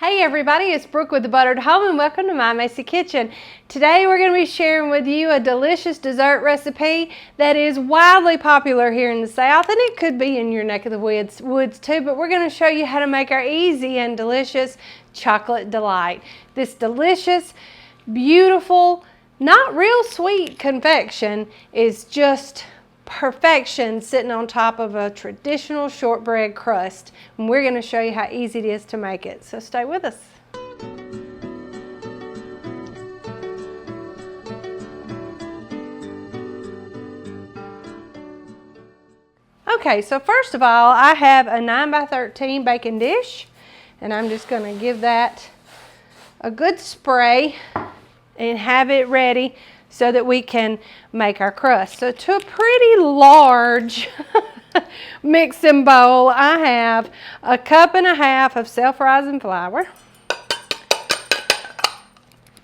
Hey everybody, it's Brooke with the Buttered Home and welcome to My Messy Kitchen. Today we're going to be sharing with you a delicious dessert recipe that is wildly popular here in the South, and it could be in your neck of the woods too, but we're going to show you how to make our easy and delicious chocolate delight. This delicious, beautiful, not real sweet confection is just perfection sitting on top of a traditional shortbread crust, and we're going to show you how easy it is to make it, so stay with us. Okay, so first of all, I have a 9 by 13 baking dish, and I'm just going to give that a good spray and have it ready so that we can make our crust. So to a pretty large mixing bowl, I have a 1.5 cups of self-rising flour.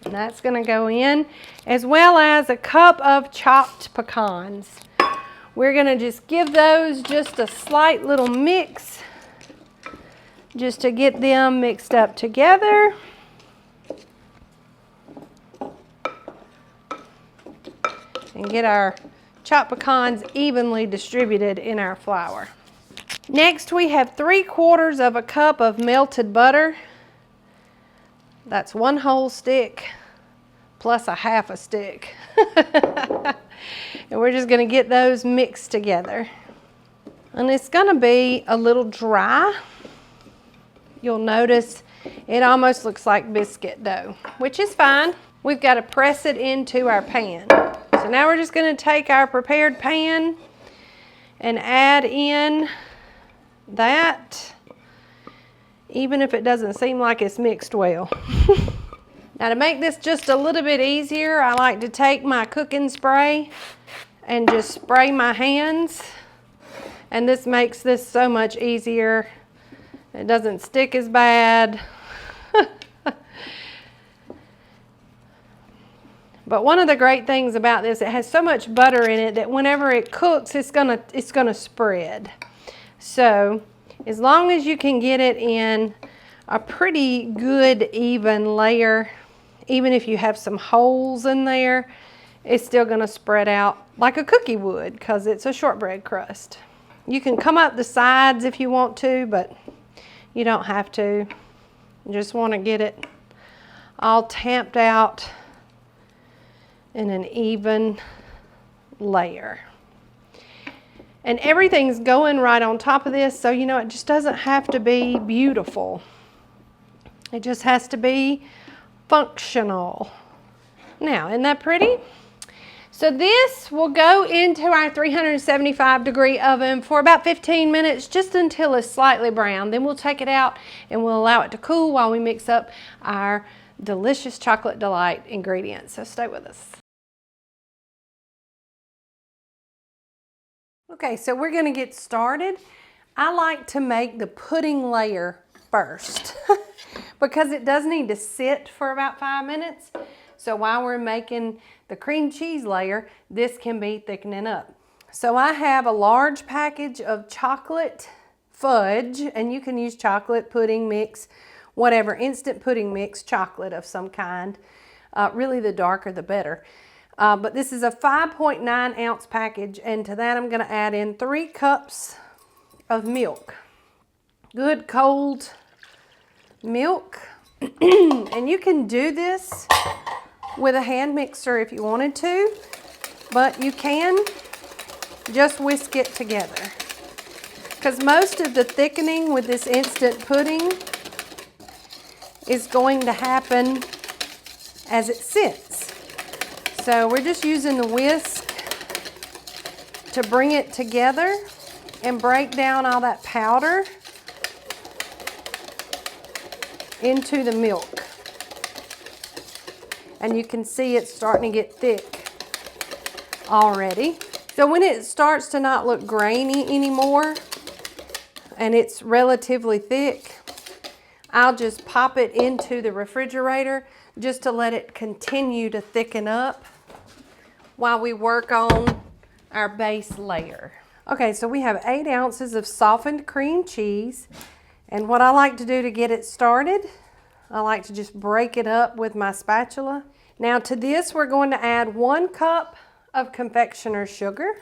And that's gonna go in, as well as a cup of chopped pecans. We're gonna just give those just a slight little mix, just to get them mixed up together. And get our chopped pecans evenly distributed in our flour. Next, we have 3/4 cup of melted butter. That's 1 whole stick plus a 1/2 stick. And we're just going to get those mixed together. And it's going to be a little dry. You'll notice it almost looks like biscuit dough, which is fine. We've got to press it into our pan. So now we're just going to take our prepared pan and add in that, even if it doesn't seem like it's mixed well. Now to make this just a little bit easier, I like to take my cooking spray and just spray my hands. And this makes this so much easier. It doesn't stick as bad. But one of the great things about this, it has so much butter in it that whenever it cooks, it's gonna spread. So as long as you can get it in a pretty good even layer, even if you have some holes in there, it's still gonna spread out like a cookie would because it's a shortbread crust. You can come up the sides if you want to, but you don't have to. You just wanna get it all tamped out in an even layer. And everything's going right on top of this, so you know it just doesn't have to be beautiful. It just has to be functional. Now, isn't that pretty? So this will go into our 375-degree oven for about 15 minutes, just until it's slightly brown. Then we'll take it out and we'll allow it to cool while we mix up our delicious chocolate delight ingredients. So stay with us. Okay, so we're going to get started. I like to make the pudding layer first because it does need to sit for about 5 minutes. So while we're making the cream cheese layer, this can be thickening up. So I have a large package of chocolate fudge, and you can use chocolate pudding mix, whatever, instant pudding mix, chocolate of some kind. Really the darker the better. But this is a 5.9 ounce package, and to that I'm going to add in 3 cups of milk. Good cold milk. And you can do this with a hand mixer if you wanted to, but you can just whisk it together. Because most of the thickening with this instant pudding is going to happen as it sits. So we're just using the whisk to bring it together and break down all that powder into the milk. And you can see it's starting to get thick already. So when it starts to not look grainy anymore and it's relatively thick, I'll just pop it into the refrigerator just to let it continue to thicken up while we work on our base layer. Okay, so we have 8 ounces of softened cream cheese, and what I like to do to get it started, I like to just break it up with my spatula. Now to this, we're going to add 1 cup of confectioner's sugar.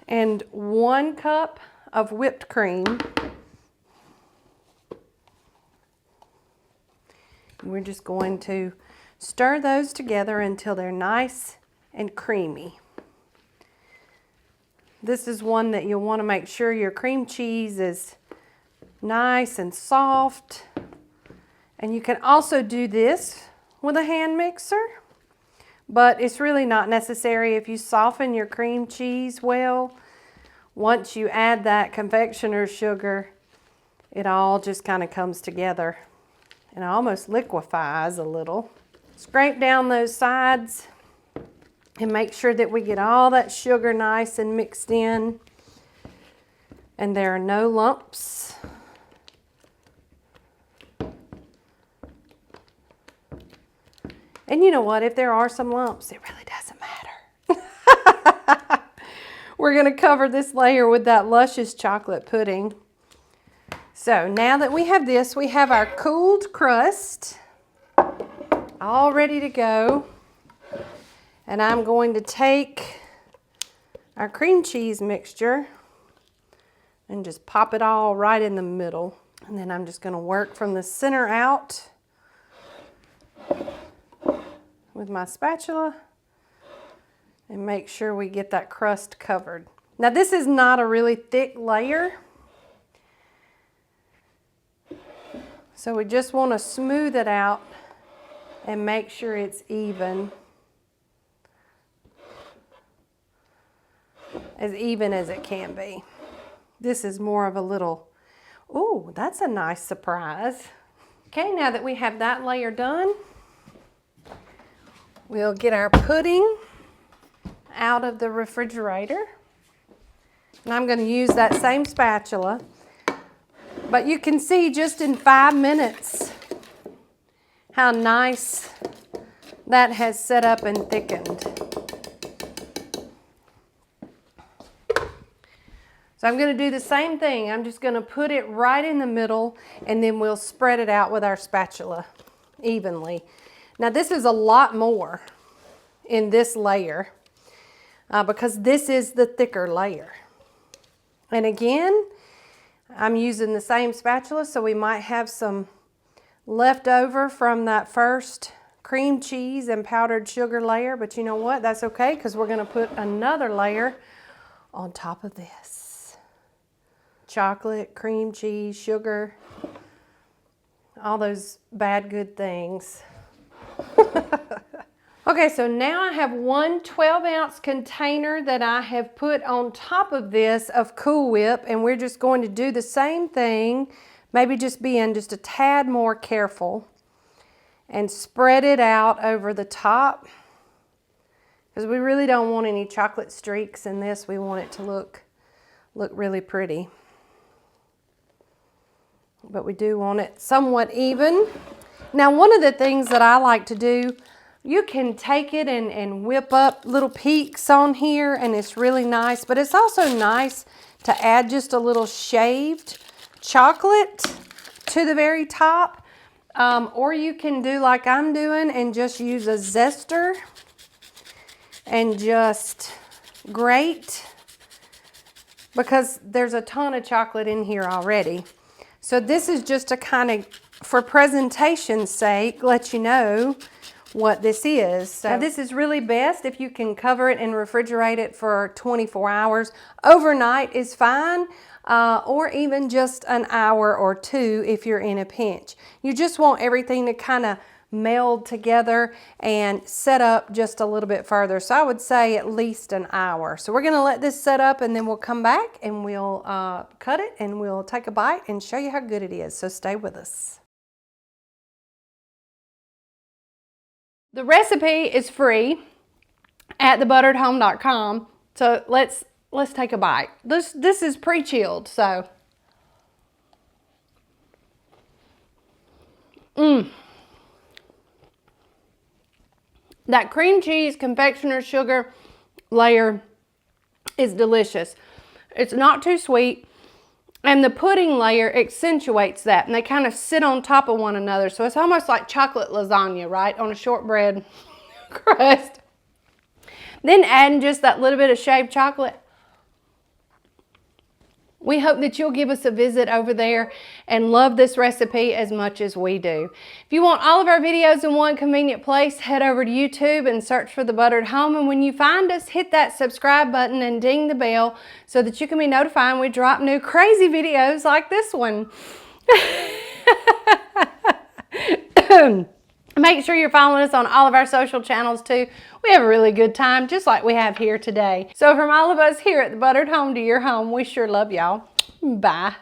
And 1 cup of whipped cream. We're just going to stir those together until they're nice and creamy. This is one that you'll want to make sure your cream cheese is nice and soft. And you can also do this with a hand mixer, but it's really not necessary. If you soften your cream cheese well, once you add that confectioner's sugar, it all just kind of comes together and almost liquefies a little. Scrape down those sides and make sure that we get all that sugar nice and mixed in and there are no lumps. And you know what, if there are some lumps, it really doesn't matter. We're gonna cover this layer with that luscious chocolate pudding. So now that we have this, we have our cooled crust all ready to go. And I'm going to take our cream cheese mixture and just pop it all right in the middle. And then I'm just gonna work from the center out with my spatula and make sure we get that crust covered. Now this is not a really thick layer, so we just want to smooth it out and make sure it's even as it can be. This is more of a little, ooh, that's a nice surprise. Okay, now that we have that layer done, we'll get our pudding out of the refrigerator. And I'm going to use that same spatula. But you can see just in 5 minutes how nice that has set up and thickened. So I'm going to do the same thing. I'm just going to put it right in the middle and then we'll spread it out with our spatula evenly. Now this is a lot more in this layer because this is the thicker layer. And again, I'm using the same spatula, so we might have some left over from that first cream cheese and powdered sugar layer, but you know what? That's okay because we're going to put another layer on top of this. Chocolate, cream cheese, sugar, all those bad good things. Okay, so now I have one 12-ounce container that I have put on top of this of Cool Whip, and we're just going to do the same thing, maybe just being just a tad more careful, and spread it out over the top, because we really don't want any chocolate streaks in this. We want it to look really pretty. But we do want it somewhat even. Now, one of the things that I like to do, you can take it and whip up little peaks on here, and it's really nice, but it's also nice to add just a little shaved chocolate to the very top, or you can do like I'm doing and just use a zester and just grate, because there's a ton of chocolate in here already. So this is just to kind of, for presentation's sake, let you know what this is. So now this is really best if you can cover it and refrigerate it for 24 hours. Overnight is fine, or even just an hour or two if you're in a pinch. You just want everything to kind of meld together and set up just a little bit further. So I would say at least an hour. So we're gonna let this set up and then we'll come back and we'll cut it and we'll take a bite and show you how good it is. So stay with us. The recipe is free at thebutteredhome.com. So let's take a bite. This is pre-chilled, so. That cream cheese confectioner sugar layer is delicious. It's not too sweet. And the pudding layer accentuates that, and they kind of sit on top of one another. So it's almost like chocolate lasagna, right, on a shortbread crust. Then adding just that little bit of shaved chocolate. We hope that you'll give us a visit over there and love this recipe as much as we do. If you want all of our videos in one convenient place, head over to YouTube and search for The Buttered Home. And when you find us, hit that subscribe button and ding the bell so that you can be notified when we drop new crazy videos like this one. Make sure you're following us on all of our social channels too. We have a really good time, just like we have here today. So from all of us here at The Buttered Home to your home, we sure love y'all. Bye.